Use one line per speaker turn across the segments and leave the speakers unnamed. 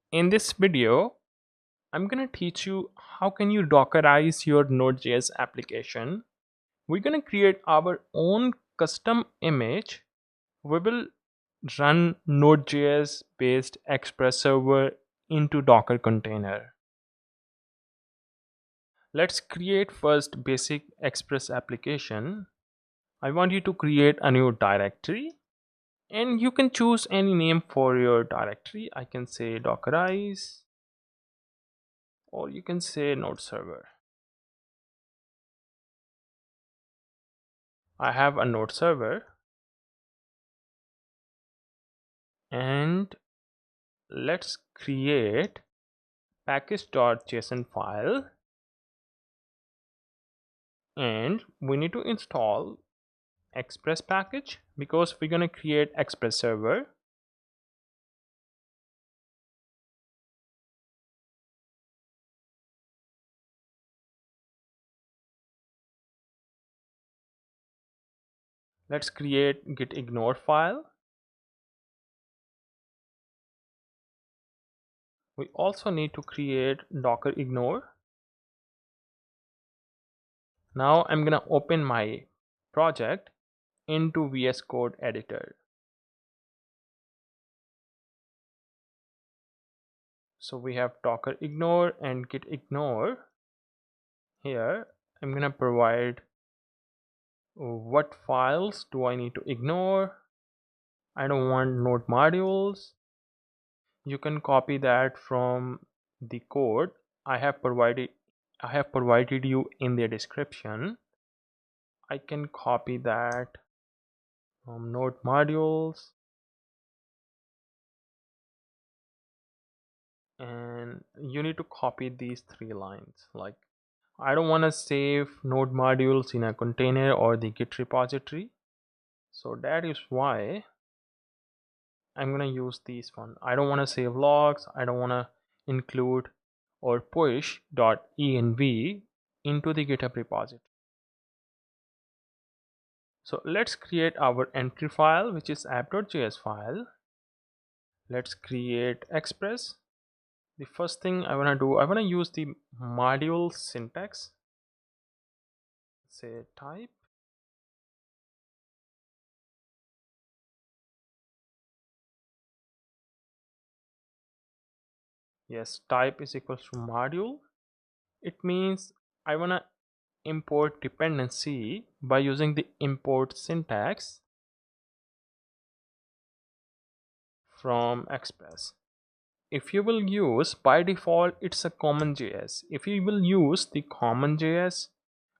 In this video, I'm going to teach you how can you Dockerize your Node.js application. We're going to create our own custom image. We will run Node.js based Express server into Docker container. Let's create first basic Express application. I want you to create a new directory and you can choose any name for your directory. I can say Dockerize or you can say Node server. I have a Node server and let's create package.json file and we need to install Express package because we're going to create Express server. Let's create git ignore file. We also need to create docker ignore. Now I'm going to open my project into VS Code editor. So we have docker ignore and git ignore. Here I'm going to provide what files do I need to ignore. I don't want node modules. You can copy that from the code I have provided you in the description. I can copy that from node modules and you need to copy these 3 lines. Like, I don't want to save node modules in a container or the git repository, so that is why I'm gonna use these one. I don't want to save logs. I don't want to include or push .env into the GitHub repository. So let's create our entry file, which is app.js file. Let's create Express. The first thing I want to do, I want to use the module syntax. Say type. Yes, type is equals to module. It means I want to import dependency by using the import syntax from Express. If you will use, by default it's a common JS. If you will use the common JS,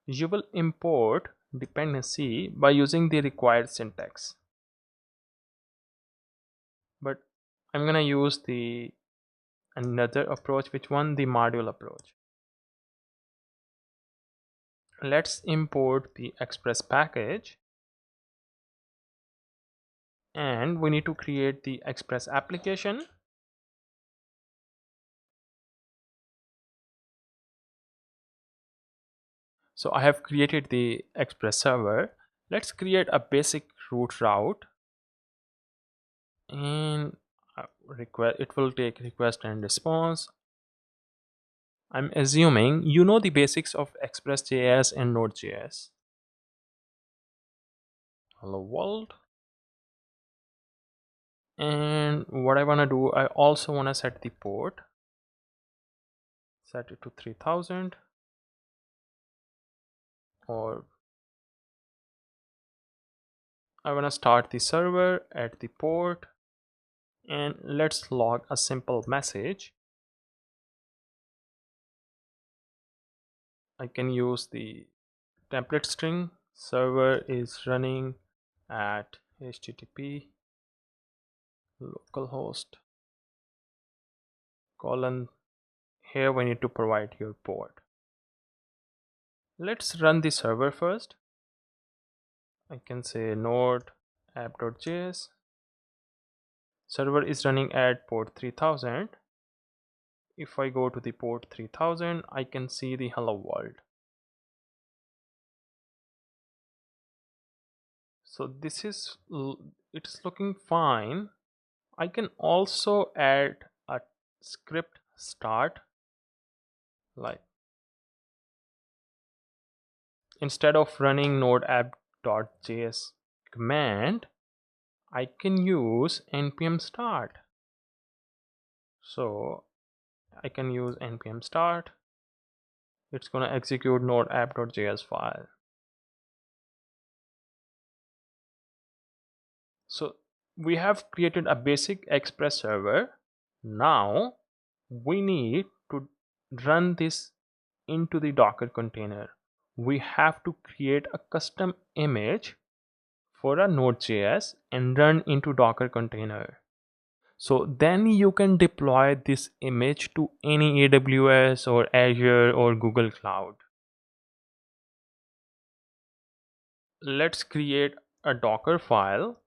you will import dependency by using the required syntax. But I'm gonna use the another approach. Which one? The module approach. Let's import the Express package and we need to create the Express application. So I have created the Express server. Let's create a basic root route and request. It will take request and response. I'm assuming you know the basics of Express.js and Node.js. Hello world. And what I want to do, I also want to set the port, set it to 3000, or I want to start the server at the port, and let's log a simple message. I can use the template string. Server is running at http localhost colon. Here we need to provide your port. Let's run the server first. I can say node app.js. Server is running at port 3000. If I go to the port 3000, I can see the hello world. So this is, it's looking fine. I can also add a script start, like instead of running node app.js command, I can use npm start. So I can use npm start. It's gonna execute node app.js file. So we have created a basic Express server. Now we need to run this into the Docker container. We have to create a custom image for a Node.js and run into Docker container. So then you can deploy this image to any AWS or Azure or Google Cloud. Let's create a Docker file.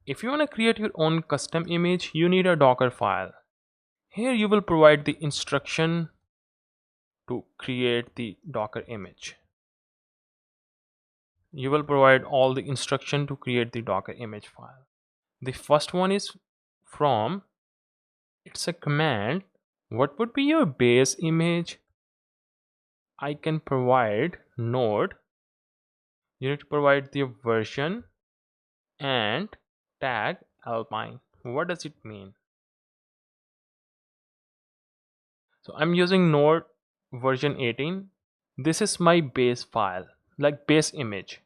If you want to create your own custom image, you need a Dockerfile. Here you will provide the instruction to create the Docker image. You will provide all the instruction to create the Docker image file. The first one is from, it's a command. What would be your base image? I can provide node. You need to provide the version and tag alpine. What does it mean? So I'm using node version 18. This is my base file, like base image.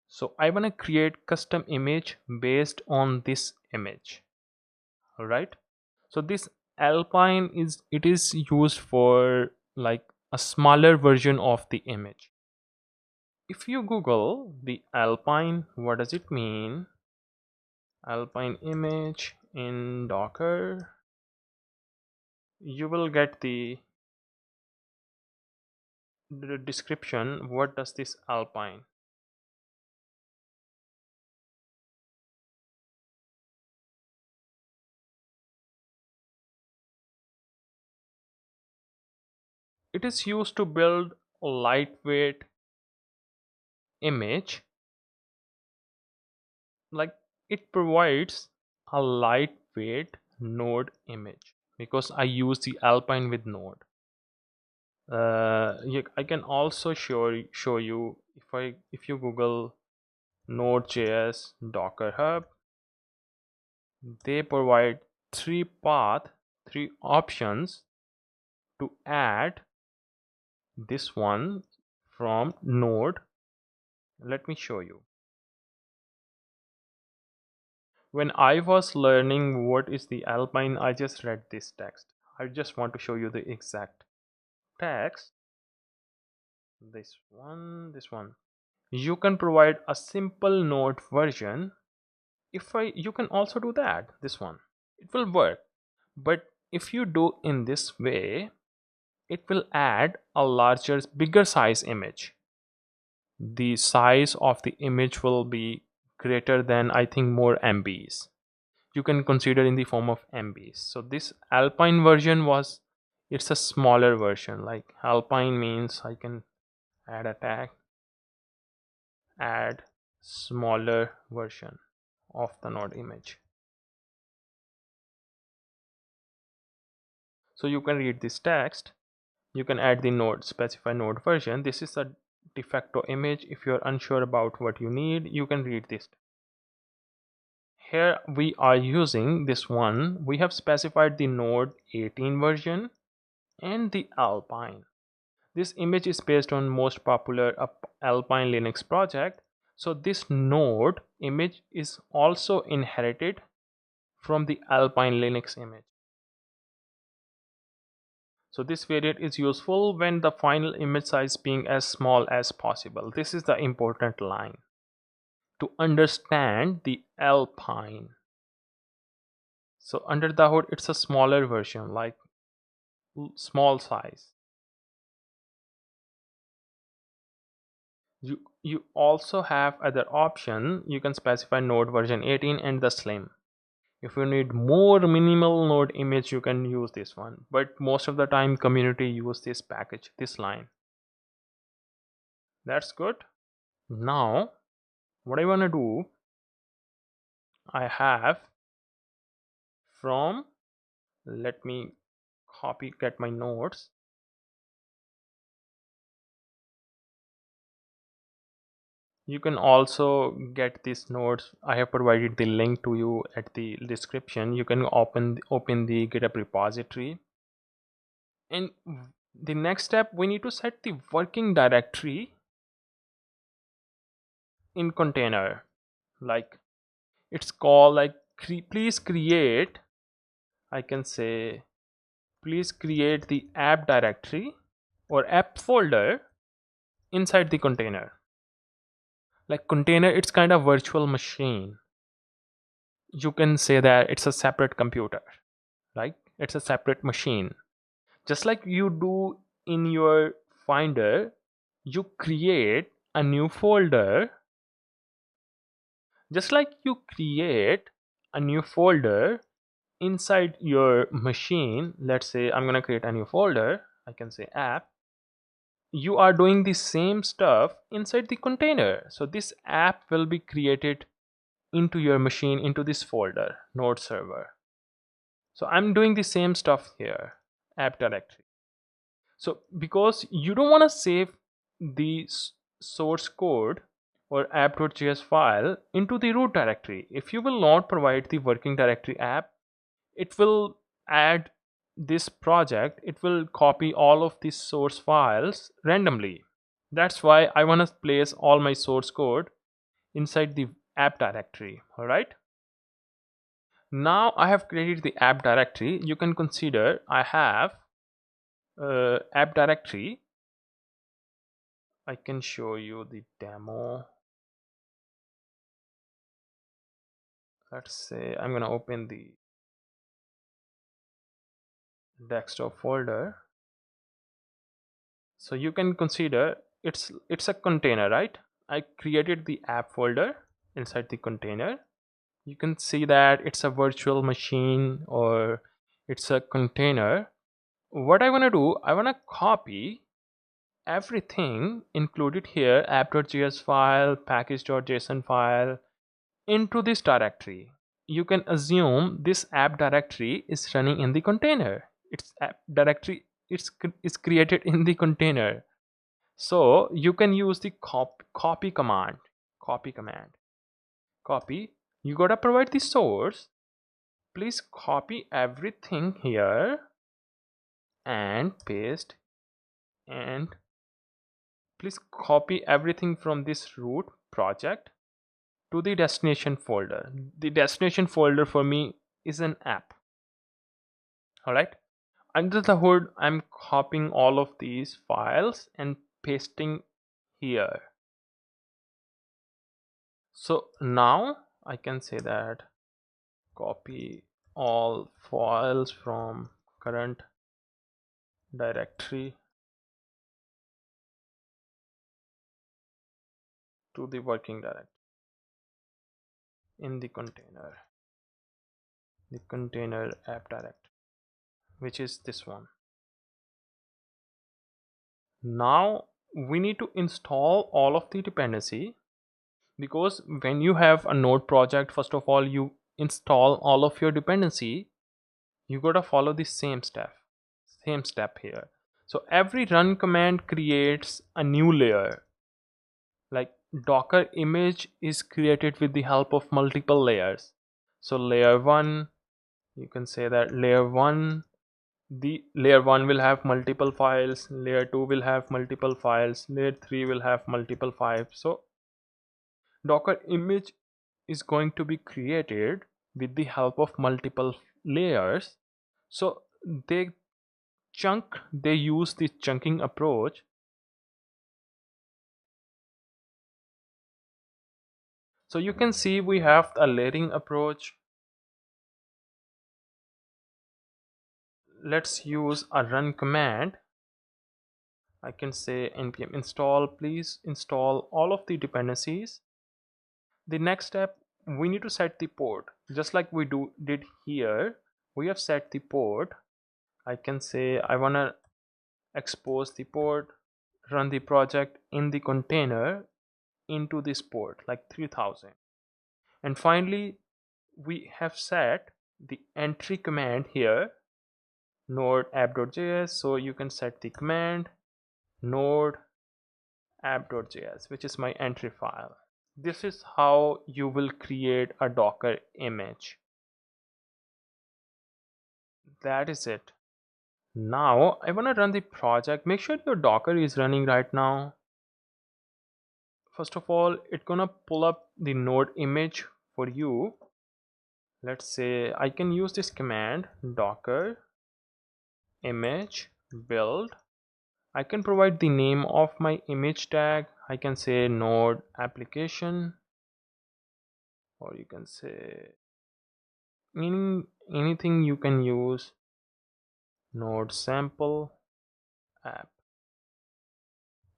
So I want to create custom image based on this image. All right. So this alpine is used for like a smaller version of the image. If you Google the alpine, what does it mean? Alpine image in Docker, you will get the description. What does this alpine? It is used to build a lightweight image, like it provides a lightweight node image because I use the alpine with node. I can also show you, if you Google Node.js Docker Hub, they provide three options to add this one from node. Let me show you. When I was learning what is the alpine, I just read this text. I just want to show you the exact text. This one. You can provide a simple node version. You can also do that, this one. It will work. But if you do in this way, it will add a bigger size image. The size of the image will be greater than, I think, more MBs. You can consider in the form of MBs. So this alpine version it's a smaller version. Like alpine means I can add a tag, add smaller version of the node image. So you can read this text. You can add the node, specify node version. This is a de facto image. If you're unsure about what you need, you can read this. Here we are using this one. We have specified the node 18 version and the alpine. This image is based on most popular alpine Linux project. So this node image is also inherited from the alpine Linux image. So this variant is useful when the final image size being as small as possible. This is the important line to understand the alpine. So under the hood, it's a smaller version, like small size. You also have other option. You can specify node version 18 and the slim. If you need more minimal node image, you can use this one. But most of the time, community use this package, this line. That's good. Now, what I want to do, I have from Let me get my nodes. You can also get these nodes. I have provided the link to you at the description. You can open the GitHub repository. And the next step, we need to set the working directory in container. Like it's called like please create, I can say, please create the app directory or app folder inside the container. Like container, it's kind of virtual machine. You can say that it's a separate computer, right? It's a separate machine. Just like you do in your Finder, you create a new folder. Just like you create a new folder inside your machine, let's say I'm gonna create a new folder, I can say app. You are doing the same stuff inside the container. So this app will be created into your machine, into this folder, node server. So I'm doing the same stuff here, app directory. So because you don't want to save the source code or app.js file into the root directory. If you will not provide the working directory app, it will add this project, it will copy all of these source files randomly. That's why I want to place all my source code inside the app directory. All right, now I have created the app directory. You can consider I have app directory. I can show you the demo. Let's say I'm gonna open the desktop folder. So you can consider it's a container, right? I created the app folder inside the container. You can see that it's a virtual machine or it's a container. What I want to do, I want to copy everything included here, app.js file, package.json file, into this directory. You can assume this app directory is running in the container. Its app directory is created in the container. So you can use the copy command. Copy. You gotta provide the source. Please copy everything here and paste, and please copy everything from this root project to the destination folder. The destination folder for me is an app. All right, under the hood, I'm copying all of these files and pasting here. So now I can say that copy all files from current directory to the working directory in the container app directory, which is this one. Now we need to install all of the dependency, because when you have a node project, first of all you install all of your dependency. You gotta follow the same step here. So every run command creates a new layer. Like Docker image is created with the help of multiple layers. So layer 1, you can say that layer 1, the layer 1 will have multiple files, layer 2 will have multiple files, layer 3 will have multiple files. So Docker image is going to be created with the help of multiple layers. So they use the chunking approach. So you can see we have a layering approach. Let's use a run command. I can say npm install, please install all of the dependencies. The next step, we need to set the port. Just like we did here, we have set the port. I can say I want to expose the port, run the project in the container into this port like 3000. And finally we have set the entry command here. node app.js. So you can set the command node app.js, which is my entry file. This is how you will create a Docker image. That is it. Now I want to run the project. Make sure your Docker is running right now. First of all, it's gonna pull up the node image for you. Let's say I can use this command docker image build. I can provide the name of my image tag. I can say node application, or you can say anything you can use, node sample app,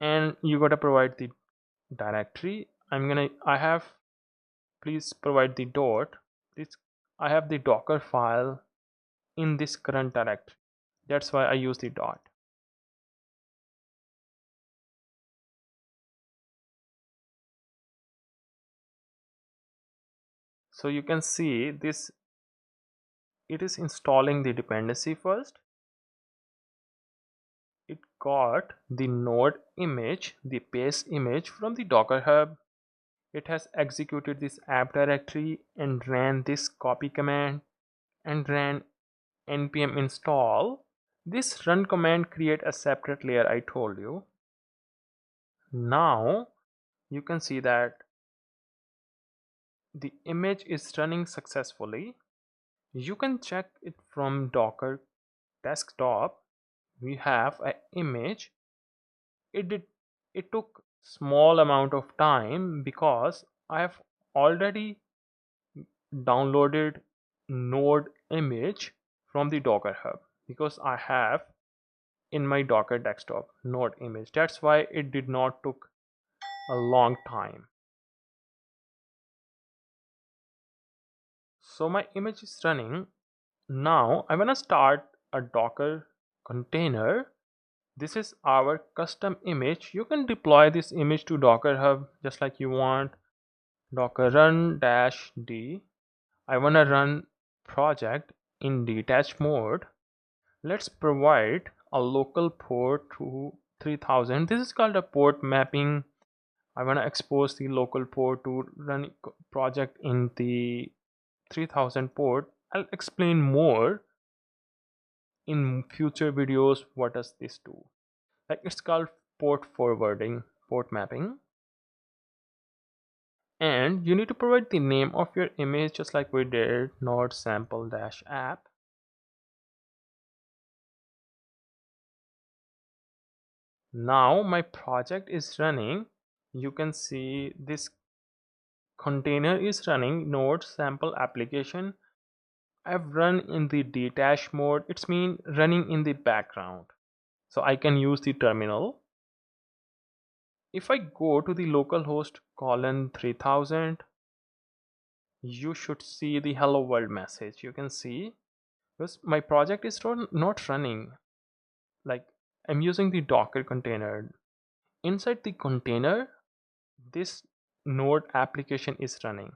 and you gotta provide the directory. I have, please provide the dot. This, I have the Docker file in this current directory. That's why I use the dot. So you can see this, it is installing the dependency first. It got the node image, the base image from the Docker Hub. It has executed this app directory and ran this copy command and ran npm install. This run command create a separate layer I told you. Now you can see that the image is running successfully. You can check it from Docker desktop. We have an image. It took small amount of time because I have already downloaded node image from the Docker Hub, because I have in my Docker desktop node image. That's why it did not took a long time. So my image is running. Now I want to start a Docker container. This is our custom image. You can deploy this image to Docker Hub just like you want. Docker run -d. I want to run project in detached mode. Let's provide a local port to 3000. This is called a port mapping. I want to expose the local port to run project in the 3000 port. I'll explain more in future videos what does this do. Like, it's called port forwarding, port mapping. And you need to provide the name of your image just like we did, node sample -app. Now my project is running. You can see this container is running, node sample application. I've run in the detached mode. It's mean running in the background. So I can use the terminal. If I go to the localhost colon 3000, you should see the hello world message. You can see because my project is not running. Like, I'm using the Docker container. Inside the container, this node application is running.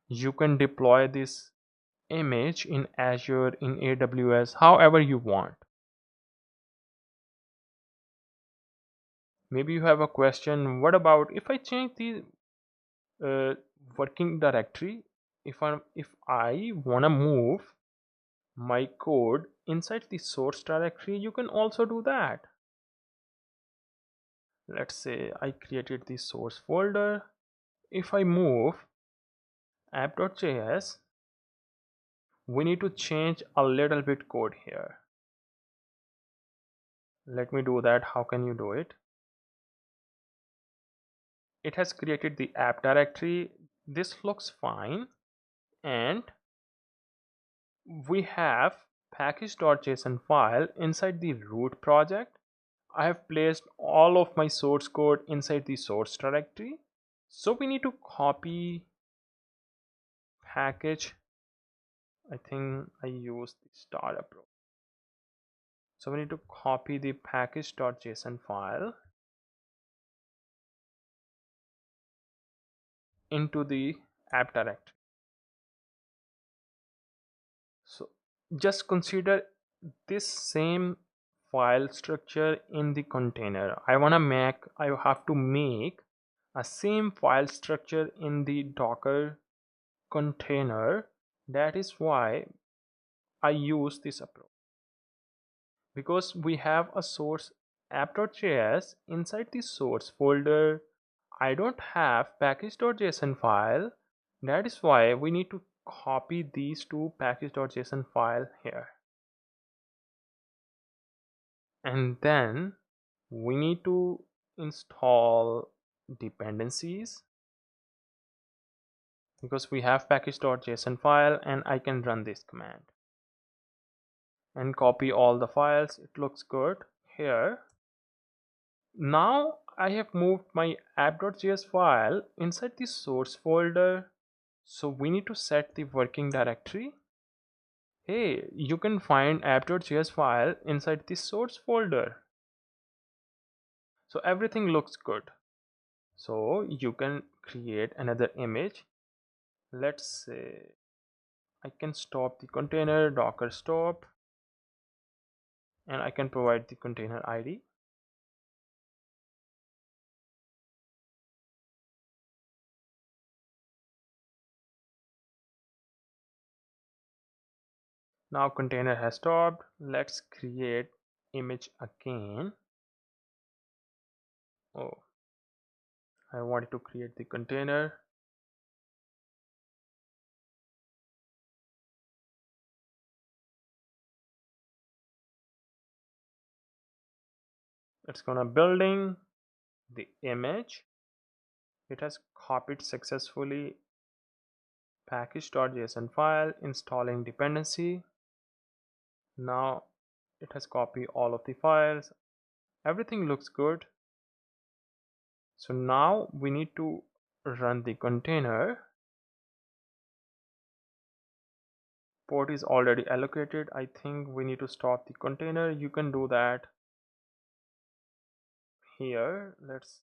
You can deploy this image in Azure, in AWS, however you want. Maybe you have a question, what about if I change the working directory? If I want to move my code inside the source directory, you can also do that. Let's say I created the source folder. If I move app.js, we need to change a little bit code here. Let me do that. How can you do it? It has created the app directory. This looks fine. And we have package.json file inside the root project. I have placed all of my source code inside the source directory. So we need to copy package. I think I used the startup. So we need to copy the package.json file into the app directory. So just consider this same file structure in the container. I have to make a same file structure in the Docker container. That is why I use this approach, because we have a source app.js. Inside the source folder I don't have package.json file. That is why we need to copy these two package.json file here, and then we need to install dependencies, because we have package.json file, and I can run this command and copy all the files. It looks good here. Now I have moved my app.js file inside the source folder, so we need to set the working directory. Hey, you can find app.js file inside the source folder, so everything looks good. So you can create another image. Let's say I can stop the container, docker stop, and I can provide the container ID. Now container has stopped. Let's create image again. Oh, I wanted to create the container. It's gonna building the image. It has copied successfully package.json file, installing dependency. Now it has copied all of the files. Everything looks good. So now we need to run the container. Port is already allocated. I think we need to stop the container. You can do that here. Let's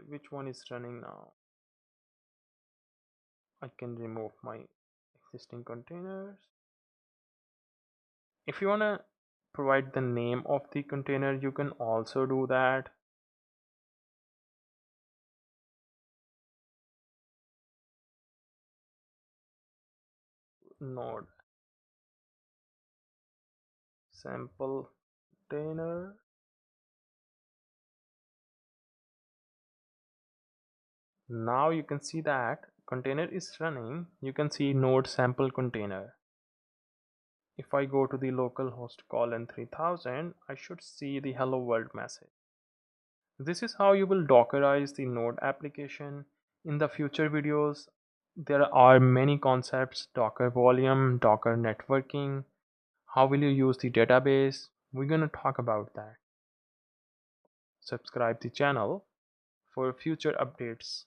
which one is running now. I can remove my existing containers. If you want to provide the name of the container, you can also do that. Node sample container. Now you can see that container is running. You can see node sample container. If I go to the localhost colon 3000, I should see the hello world message. This is how you will dockerize the node application. In the future videos, there are many concepts: docker volume, docker networking. How will you use the database? We're going to talk about that. Subscribe the channel for future updates.